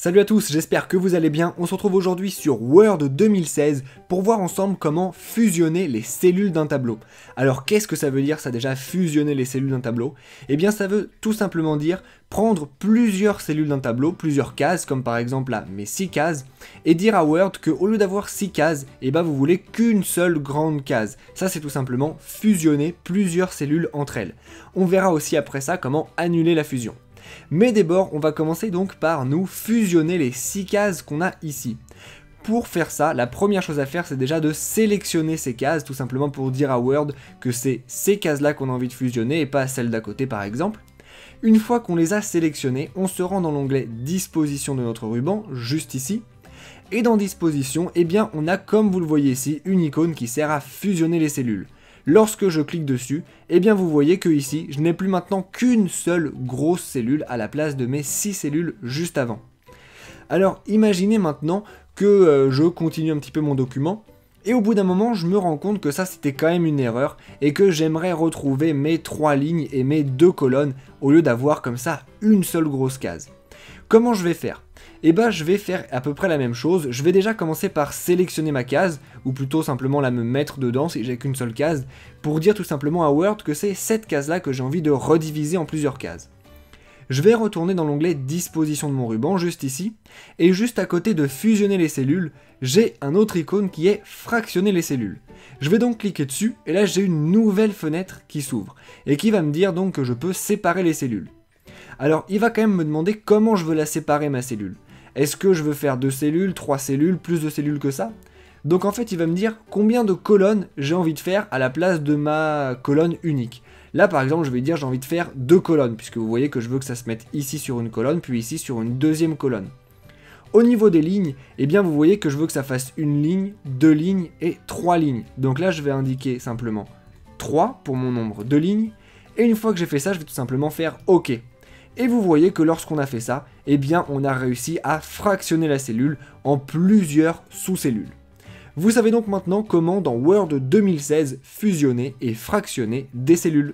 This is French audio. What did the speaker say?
Salut à tous, j'espère que vous allez bien. On se retrouve aujourd'hui sur Word 2016 pour voir ensemble comment fusionner les cellules d'un tableau. Alors qu'est-ce que ça veut dire ça déjà, fusionner les cellules d'un tableau? Eh bien ça veut tout simplement dire prendre plusieurs cellules d'un tableau, plusieurs cases, comme par exemple là mes 6 cases, et dire à Word qu'au lieu d'avoir 6 cases, eh ben vous voulez qu'une seule grande case. Ça c'est tout simplement fusionner plusieurs cellules entre elles. On verra aussi après ça comment annuler la fusion. Mais d'abord, on va commencer donc par nous fusionner les 6 cases qu'on a ici. Pour faire ça, la première chose à faire, c'est déjà de sélectionner ces cases, tout simplement pour dire à Word que c'est ces cases-là qu'on a envie de fusionner et pas celles d'à côté par exemple. Une fois qu'on les a sélectionnées, on se rend dans l'onglet Disposition de notre ruban, juste ici. Et dans Disposition, eh bien, on a, comme vous le voyez ici, une icône qui sert à fusionner les cellules. Lorsque je clique dessus, eh bien vous voyez que ici, je n'ai plus maintenant qu'une seule grosse cellule à la place de mes 6 cellules juste avant. Alors imaginez maintenant que je continue un petit peu mon document, et au bout d'un moment, je me rends compte que ça c'était quand même une erreur, et que j'aimerais retrouver mes 3 lignes et mes 2 colonnes, au lieu d'avoir comme ça une seule grosse case. Comment je vais faire? Eh ben je vais faire à peu près la même chose, je vais déjà commencer par sélectionner ma case, ou plutôt simplement la me mettre dedans si j'ai qu'une seule case, pour dire tout simplement à Word que c'est cette case-là que j'ai envie de rediviser en plusieurs cases. Je vais retourner dans l'onglet Disposition de mon ruban, juste ici, et juste à côté de fusionner les cellules, j'ai un autre icône qui est fractionner les cellules. Je vais donc cliquer dessus, et là j'ai une nouvelle fenêtre qui s'ouvre, et qui va me dire donc que je peux séparer les cellules. Alors il va quand même me demander comment je veux la séparer ma cellule. Est-ce que je veux faire 2 cellules, 3 cellules, plus de cellules que ça? Donc en fait il va me dire combien de colonnes j'ai envie de faire à la place de ma colonne unique. Là par exemple je vais dire j'ai envie de faire 2 colonnes, puisque vous voyez que je veux que ça se mette ici sur une colonne, puis ici sur une deuxième colonne. Au niveau des lignes, eh bien vous voyez que je veux que ça fasse une ligne, 2 lignes et 3 lignes. Donc là je vais indiquer simplement 3 pour mon nombre de lignes, et une fois que j'ai fait ça je vais tout simplement faire OK. Et vous voyez que lorsqu'on a fait ça, eh bien on a réussi à fractionner la cellule en plusieurs sous-cellules. Vous savez donc maintenant comment dans Word 2016 fusionner et fractionner des cellules.